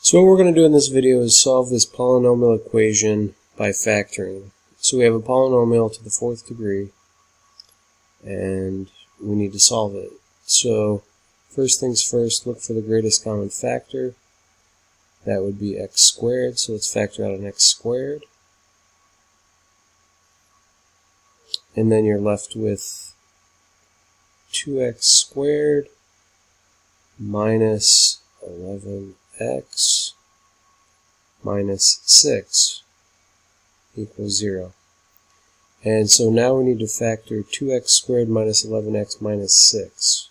So what we're going to do in this video is solve this polynomial equation by factoring. So we have a polynomial to the fourth degree and we need to solve it. So first things first, look for the greatest common factor. That would be x squared, so let's factor out an x squared. And then you're left with 2x squared minus 11x minus 6 equals 0. And so now we need to factor 2x squared minus 11x minus 6.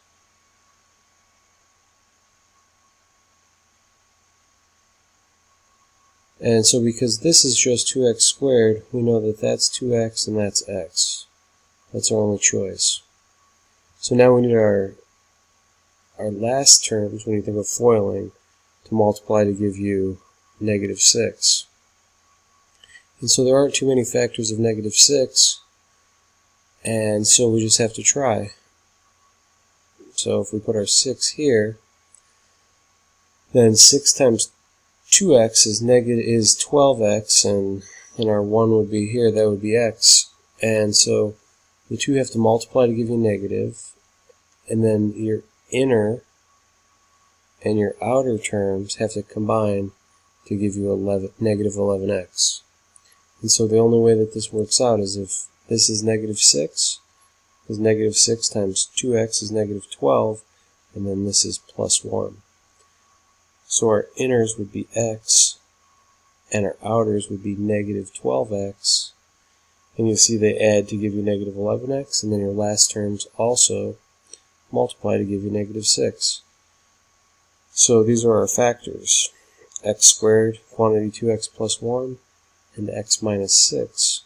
And so because this is just 2x squared, we know that that's 2x and that's x. That's our only choice. So now we need our last terms, when you think of foiling, to multiply to give you negative 6. And so there aren't too many factors of negative 6, and so we just have to try. So if we put our 6 here, then 6 times 2x is 12x, and our 1 would be here, that would be x. And so the two have to multiply to give you negative, and then your inner and your outer terms have to combine to give you negative 11x. And so the only way that this works out is if this is negative 6, because negative 6 times 2x is negative 12, and then this is plus 1. So our inners would be x, and our outers would be negative 12x, and you see they add to give you negative 11x, and then your last terms also multiply to give you negative 6. So these are our factors: x squared, quantity 2x plus 1, and x minus 6.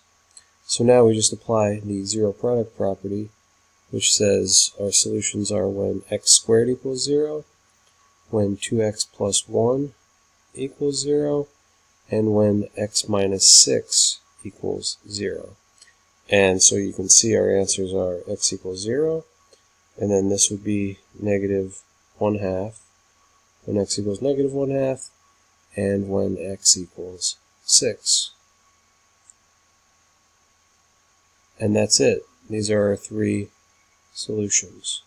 So now we just apply the zero product property, which says our solutions are when x squared equals 0, when 2x plus 1 equals 0, and when x minus 6 equals 0. And so you can see our answers are x equals 0, and then this would be negative 1/2, when x equals negative 1/2, and when x equals 6. And that's it. These are our three solutions.